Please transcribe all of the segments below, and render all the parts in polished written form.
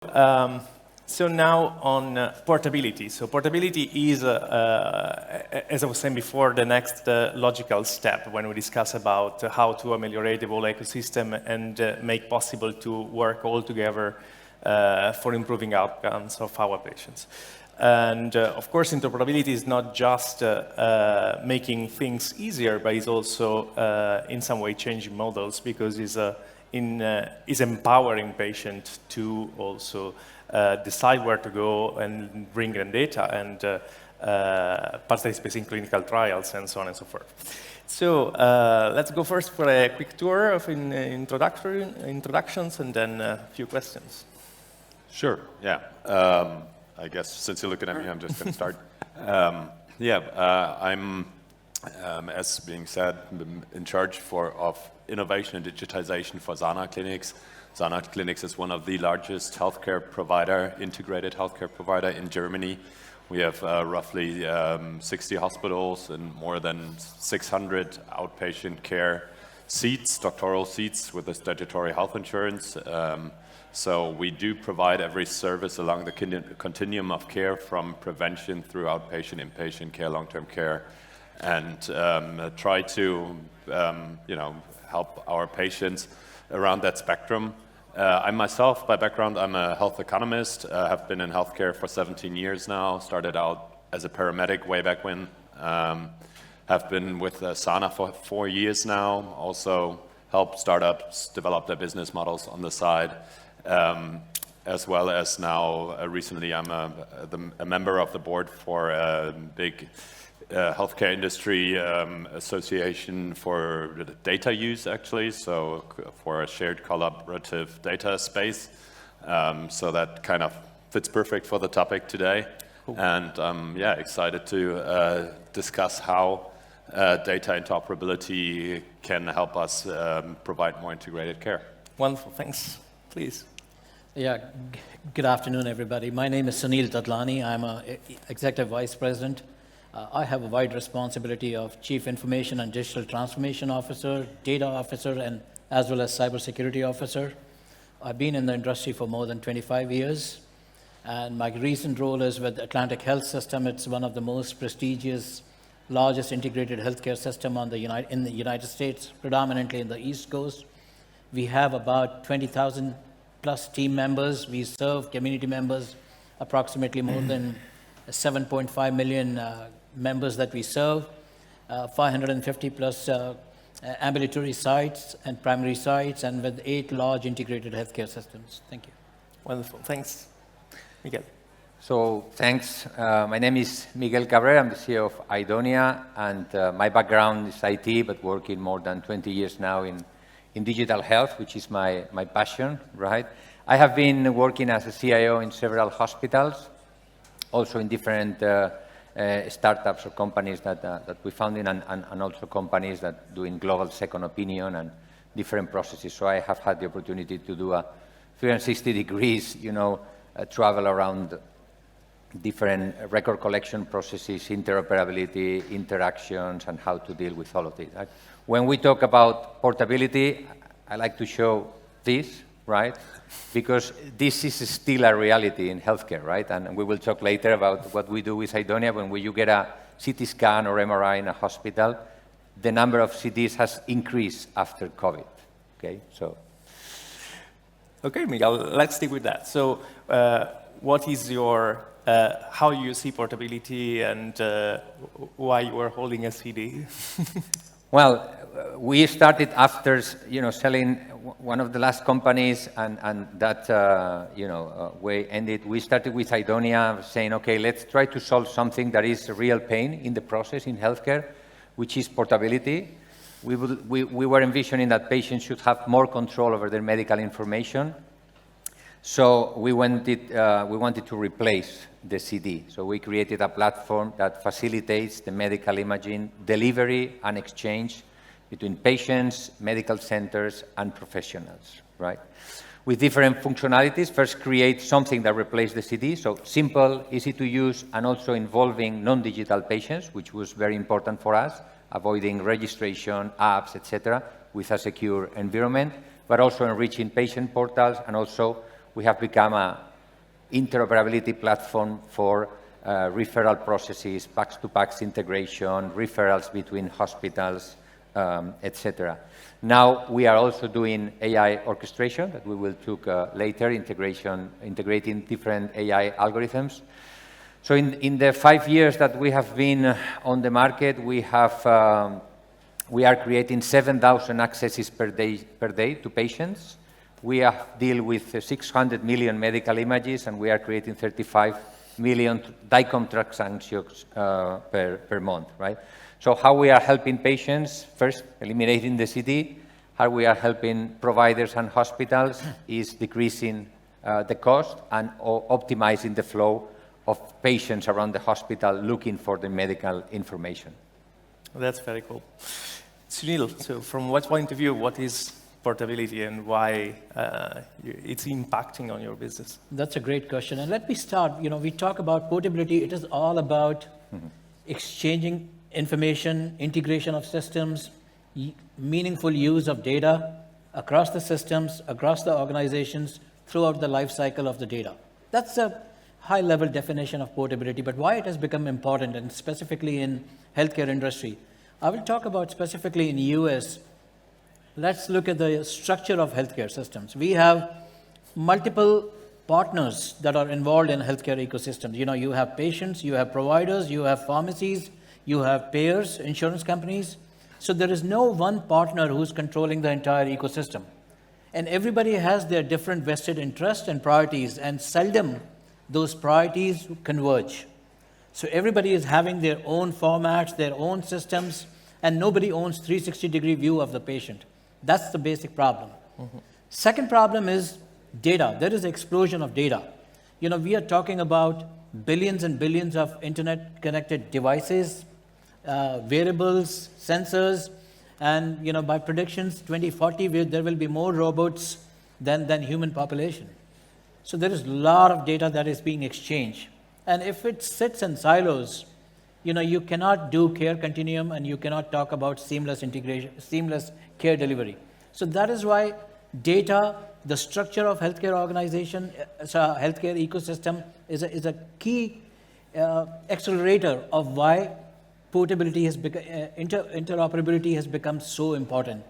So now on portability. So portability is, as I was saying before, the next logical step when we discuss about how to ameliorate the whole ecosystem and make possible to work all together for improving outcomes of our patients. And of course, interoperability is not just making things easier, but it's also in some way changing models, because it's empowering patients to also decide where to go and bring in data and participate in clinical trials and so on and so forth. So let's go first for a quick tour of introductions and then a few questions. Sure, yeah. I guess since you're looking at me, I'm just going to start. I'm, as being said, in charge of innovation and digitization for Sana Clinics. Sana Clinics is one of the largest integrated healthcare provider in Germany. We have roughly 60 hospitals and more than 600 outpatient care seats, doctoral seats with a statutory health insurance. So we do provide every service along the continuum of care, from prevention through outpatient, inpatient care, long-term care, and try to help our patients around that spectrum. I myself, by background, I'm a health economist. Have been in healthcare for 17 years now. Started out as a paramedic way back when. Have been with Sana for 4 years now. Also helped startups develop their business models on the side. As well as now, recently, I'm a member of the board for a big healthcare industry association for data use, actually, so for a shared collaborative data space. So that kind of fits perfect for the topic today. Cool. And excited to discuss how data interoperability can help us provide more integrated care. Wonderful, thanks. Please. Yeah, good afternoon, everybody. My name is Sunil Dadlani. I'm an Executive Vice President. I have a wide responsibility of Chief Information and Digital Transformation Officer, Data Officer, and as well as Cybersecurity Officer. I've been in the industry for more than 25 years, and my recent role is with Atlantic Health System. It's one of the most prestigious, largest integrated healthcare system in the United States, predominantly in the East Coast. We have about 20,000 plus team members. We serve community members, approximately more than 7.5 million members that we serve, 550 plus ambulatory sites and primary sites, and with 8 large integrated healthcare systems. Thank you. Wonderful, thanks. Miguel. So thanks. My name is Miguel Cabrer. I'm the CEO of Idonia, and my background is IT, but working more than 20 years now in digital health, which is my passion, right? I have been working as a CIO in several hospitals, also in different startups or companies that we founded, and also companies that doing global second opinion and different processes. So I have had the opportunity to do a 360 degrees, travel around different record collection processes, interoperability, interactions, and how to deal with all of it. When we talk about portability, I like to show this, right? Because this is still a reality in healthcare, right? And we will talk later about what we do with Idonia. When you get a CT scan or MRI in a hospital, the number of CTs has increased after COVID, okay? So. Okay, Miguel, let's stick with that. So what is your, how you see portability and why you are holding a CD? Well, we started after, selling one of the last companies, and that, way ended. We started with Idonia, saying, okay, let's try to solve something that is a real pain in the process in healthcare, which is portability. We were envisioning that patients should have more control over their medical information. So we wanted to replace the CD. So we created a platform that facilitates the medical imaging delivery and exchange between patients, medical centers, and professionals, right? With different functionalities. First, create something that replaces the CD, so simple, easy to use, and also involving non-digital patients, which was very important for us, avoiding registration, apps, etc., with a secure environment, but also enriching patient portals, and also we have become a interoperability platform for referral processes, PACS-to-PACS integration, referrals between hospitals, etc. Now we are also doing AI orchestration that we will talk later, integrating different AI algorithms. So in the 5 years that we have been on the market, we are creating 7,000 accesses per day to patients. We deal with 600 million medical images, and we are creating 35 million DICOM transactions per month, right? So how we are helping patients, first, eliminating the CT. How we are helping providers and hospitals is decreasing the cost and optimizing the flow of patients around the hospital looking for the medical information. That's very cool. Sunil, so from what point of view, what is portability and why it's impacting on your business? That's a great question. And let me start, we talk about portability. It is all about exchanging information, integration of systems, meaningful use of data across the systems, across the organizations, throughout the life cycle of the data. That's a high-level definition of portability, but why it has become important, and specifically in healthcare industry. I will talk about specifically in US. Let's look at the structure of healthcare systems. We have multiple partners that are involved in healthcare ecosystems. You have patients, you have providers, you have pharmacies, you have payers, insurance companies. So there is no one partner who's controlling the entire ecosystem. And everybody has their different vested interests and priorities, and seldom those priorities converge. So everybody is having their own formats, their own systems, and nobody owns 360-degree view of the patient. That's the basic problem. Second problem is data. There is an explosion of data. We are talking about billions and billions of internet-connected devices, wearables, sensors, and by predictions, 2040, there will be more robots than human population. So there is a lot of data that is being exchanged. And if it sits in silos, you cannot do care continuum, and you cannot talk about seamless integration, seamless care delivery. So that is why data, the structure of healthcare organization, healthcare ecosystem is a key accelerator of why portability has become, interoperability has become so important.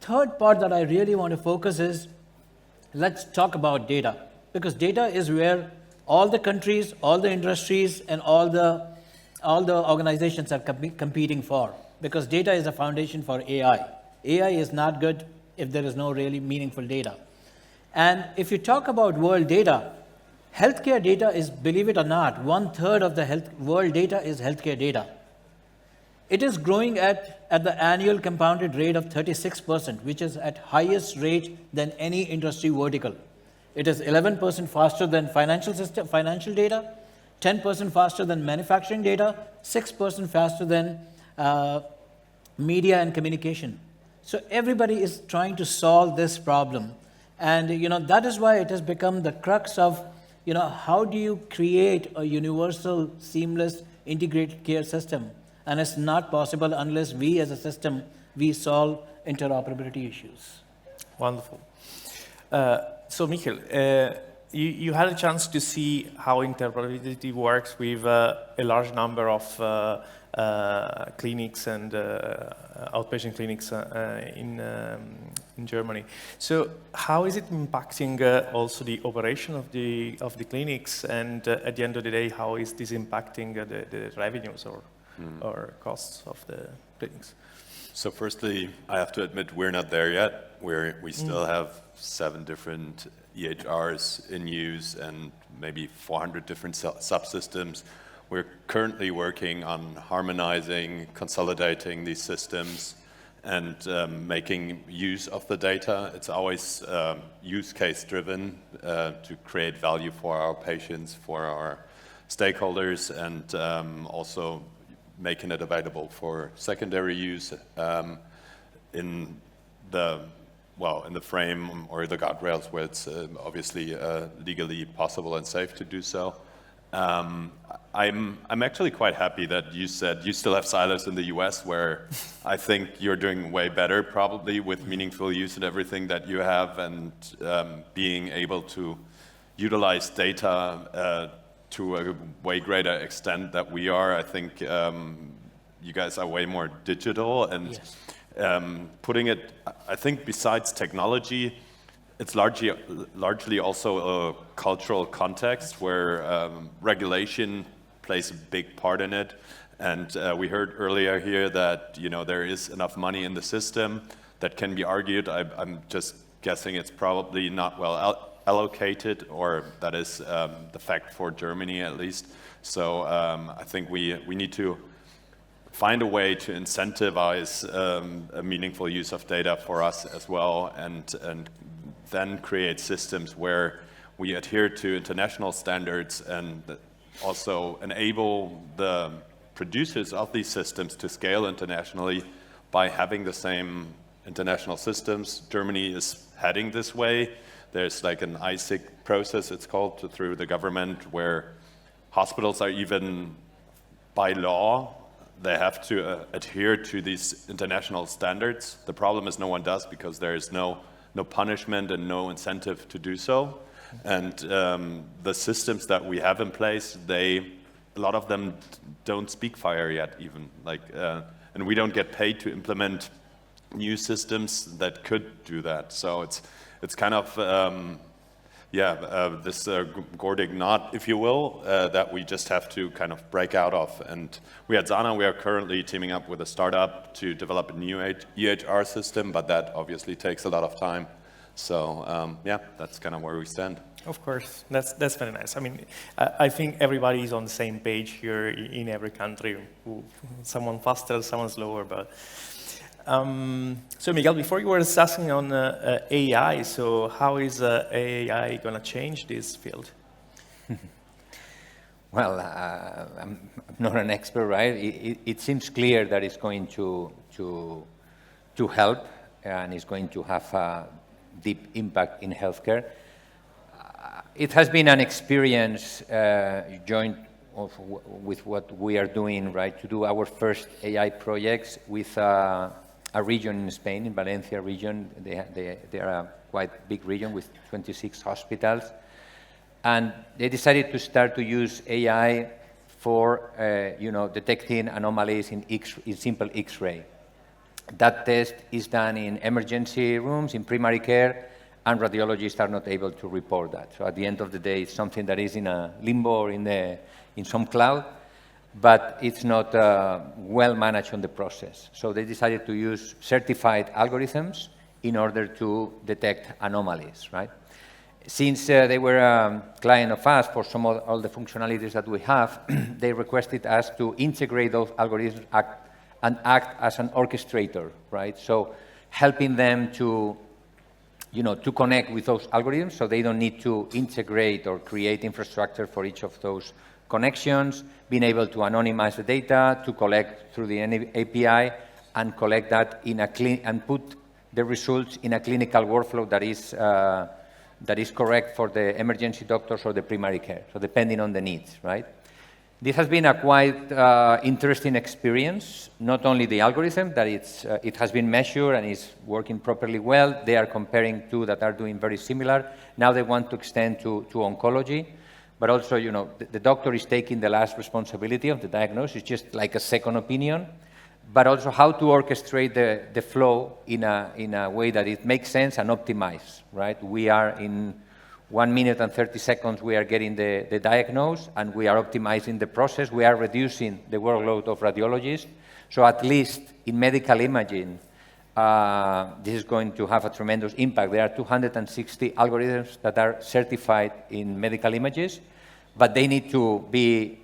Third part that I really want to focus is, let's talk about data, because data is where all the countries, all the industries, and all the organizations are competing for, because data is a foundation for AI. AI is not good if there is no really meaningful data. And if you talk about world data, healthcare data is, believe it or not, 1/3 of the world data is healthcare data. It is growing at the annual compounded rate of 36%, which is at highest rate than any industry vertical. It is 11% faster than financial data, 10% faster than manufacturing data, 6% faster than media and communication. So everybody is trying to solve this problem. And that is why it has become the crux of, how do you create a universal, seamless, integrated care system? And it's not possible unless we as a system, we solve interoperability issues. Wonderful. So Miguel, you had a chance to see how interoperability works with a large number of clinics and outpatient clinics in Germany. So how is it impacting also the operation of the clinics, and at the end of the day, how is this impacting the revenues or costs of the clinics? So firstly, I have to admit we're not there yet. We still have 7 different EHRs in use and maybe 400 different subsystems. We're currently working on harmonizing, consolidating these systems, and making use of the data. It's always use case driven to create value for our patients, for our stakeholders, and also making it available for secondary use in the frame or the guardrails where it's obviously legally possible and safe to do so. I'm actually quite happy that you said you still have silos in the US, where I think you're doing way better probably with meaningful use and everything that you have, and being able to utilize data to a way greater extent that we are. I think you guys are way more digital, and putting it, I think besides technology, it's largely also a cultural context where regulation plays a big part in it. And we heard earlier here that there is enough money in the system. That can be argued. I'm just guessing it's probably not well allocated, or that is the fact for Germany at least. So I think we need to find a way to incentivize a meaningful use of data for us as well, and then create systems where we adhere to international standards and also enable the producers of these systems to scale internationally by having the same international systems. Germany is heading this way. There's like an ISIC process, it's called, through the government, where hospitals are even, by law, they have to adhere to these international standards. The problem is no one does, because there is no punishment and no incentive to do so. And the systems that we have in place, a lot of them don't speak fire yet even. And we don't get paid to implement new systems that could do that. So it's kind of, this Gordic knot, if you will, that we just have to kind of break out of. And we at Sana, we are currently teaming up with a startup to develop a new EHR system, but that obviously takes a lot of time. So that's kind of where we stand. Of course, that's very nice. I mean, I think everybody is on the same page here in every country. Someone faster, someone slower, but. So Miguel, before you were discussing on AI, so how is AI going to change this field? Well, I'm not an expert, right? It seems clear that it's going to help, and it's going to have a deep impact in healthcare. It has been an experience joint with what we are doing, right, to do our first AI projects with a region in Spain, in Valencia region. They are a quite big region with 26 hospitals. And they decided to start to use AI for detecting anomalies in simple X-ray. That test is done in emergency rooms, in primary care, and radiologists are not able to report that. So at the end of the day, it's something that is in a limbo or in some cloud, but it's not well managed on the process. So they decided to use certified algorithms in order to detect anomalies, right? Since they were a client of us for some of all the functionalities that we have, they requested us to integrate those algorithms and act as an orchestrator, right? So helping them to connect with those algorithms, so they don't need to integrate or create infrastructure for each of those connections, being able to anonymize the data, to collect through the API, and collect that and put the results in a clinical workflow that is correct for the emergency doctors or the primary care, so depending on the needs, right? This has been a quite interesting experience, not only the algorithm, that it has been measured and is working properly well. They are comparing two that are doing very similar. Now they want to extend to oncology, but also, the doctor is taking the last responsibility of the diagnosis. It's just like a second opinion, but also how to orchestrate the flow in a way that it makes sense and optimize, right? We are in 1 minute and 30 seconds, we are getting the diagnosis, and we are optimizing the process. We are reducing the workload of radiologists. So at least in medical imaging, this is going to have a tremendous impact. There are 260 algorithms that are certified in medical images, but they need to be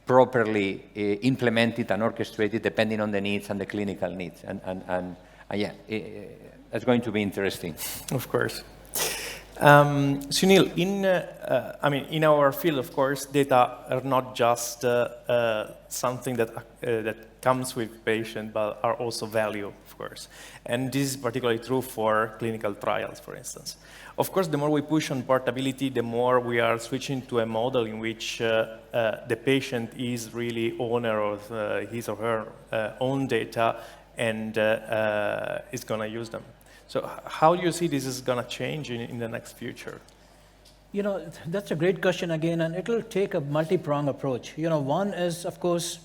properly implemented and orchestrated depending on the needs and the clinical needs. And it's going to be interesting. Of course. Sunil, in our field, of course, data are not just something that comes with patient, but are also value, of course. And this is particularly true for clinical trials, for instance. Of course, the more we push on portability, the more we are switching to a model in which the patient is really owner of his or her own data and is going to use them. So how do you see this is going to change in the next future? That's a great question again, and it'll take a multi-pronged approach. One is, of course,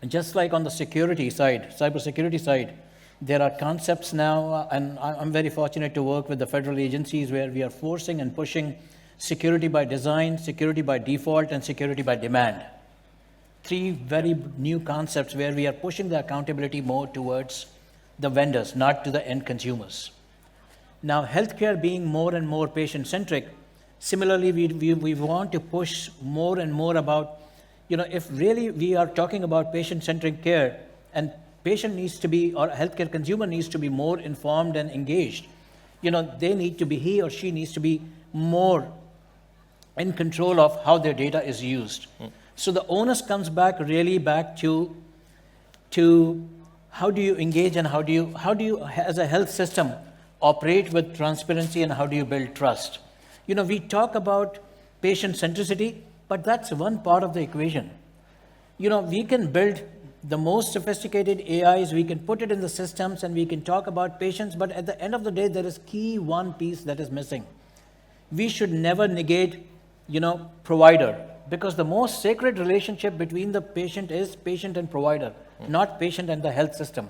just like on the security side, cybersecurity side, there are concepts now, and I'm very fortunate to work with the federal agencies where we are forcing and pushing security by design, security by default, and security by demand. 3 very new concepts where we are pushing the accountability more towards the vendors, not to the end consumers. Now, healthcare being more and more patient-centric, similarly, we want to push more and more about, if really we are talking about patient-centric care, and patient needs to be, or healthcare consumer needs to be more informed and engaged, they need to be, he or she needs to be more in control of how their data is used. So the onus comes back to how do you engage and how do you, as a health system, operate with transparency, and how do you build trust? We talk about patient centricity, but that's one part of the equation. We can build the most sophisticated AIs, we can put it in the systems, and we can talk about patients, but at the end of the day, there is one piece that is missing. We should never negate, provider, because the most sacred relationship between the patient is patient and provider, not patient and the health system.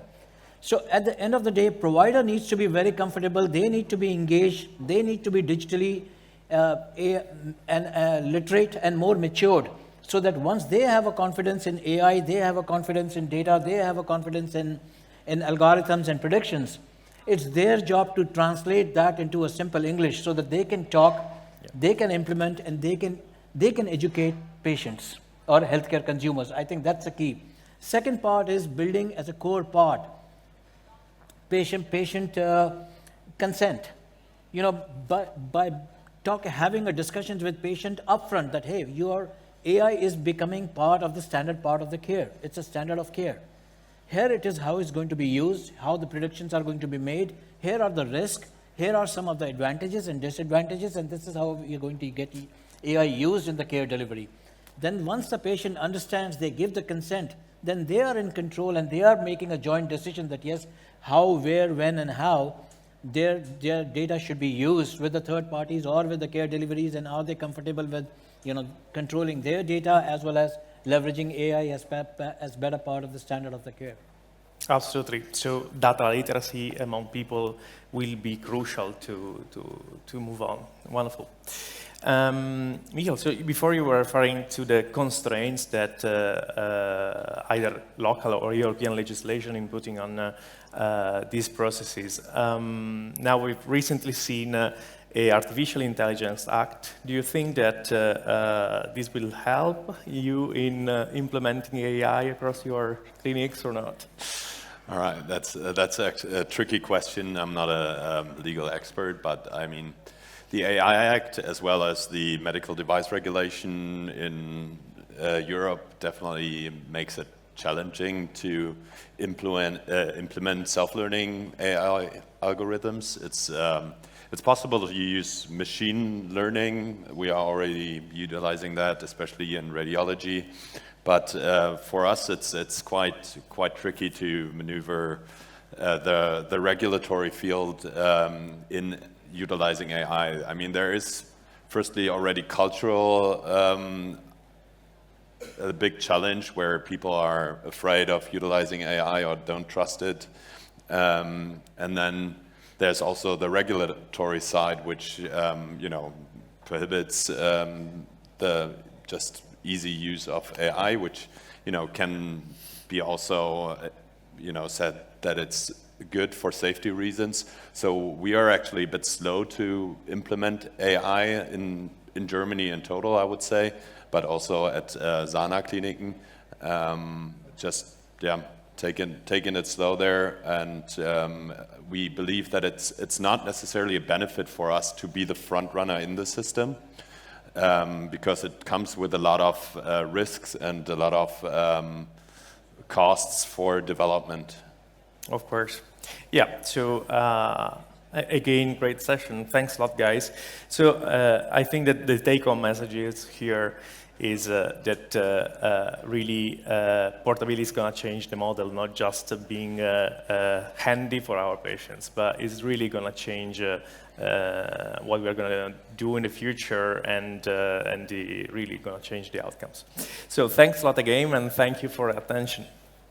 So at the end of the day, provider needs to be very comfortable, they need to be engaged, they need to be digitally literate and more matured, so that once they have a confidence in AI, they have a confidence in data, they have a confidence in algorithms and predictions, it's their job to translate that into a simple English so that they can talk, they can implement, and they can educate patients or healthcare consumers. I think that's the key. Second part is building as a core part, patient consent. By having a discussions with patient upfront that, hey, your AI is becoming part of the standard part of the care. It's a standard of care. Here it is how it's going to be used, how the predictions are going to be made. Here are the risks. Here are some of the advantages and disadvantages, and this is how you're going to get AI used in the care delivery. Then once the patient understands, they give the consent, then they are in control and they are making a joint decision that yes, how, where, when, and how their data should be used with the third parties or with the care deliveries, and are they comfortable with controlling their data as well as leveraging AI as better part of the standard of the care. Absolutely. So data literacy among people will be crucial to move on. Wonderful. Miguel, so before you were referring to the constraints that either local or European legislation inputting on these processes. Now we've recently seen a Artificial Intelligence Act. Do you think that this will help you in implementing AI across your clinics or not? All right, that's a tricky question. I'm not a legal expert, but I mean, the AI Act, as well as the medical device regulation in Europe, definitely makes it challenging to implement self-learning AI algorithms. It's possible to use machine learning. We are already utilizing that, especially in radiology. But for us, it's quite tricky to maneuver the regulatory field in utilizing AI. I mean, there is firstly already cultural a big challenge where people are afraid of utilizing AI or don't trust it, and then there's also the regulatory side, which prohibits the just easy use of AI, which can be also said that it's good for safety reasons. So we are actually a bit slow to implement AI in Germany in total, I would say, but also at Sana Kliniken, taking it slow there, and we believe that it's not necessarily a benefit for us to be the front runner in the system, because it comes with a lot of risks and a lot of costs for development. Of course. Yeah, so again, great session. Thanks a lot, guys. So I think that the take-home message here is that really portability is going to change the model, not just being handy for our patients, but it's really going to change what we're going to do in the future, and really going to change the outcomes. So thanks a lot again, and thank you for your attention.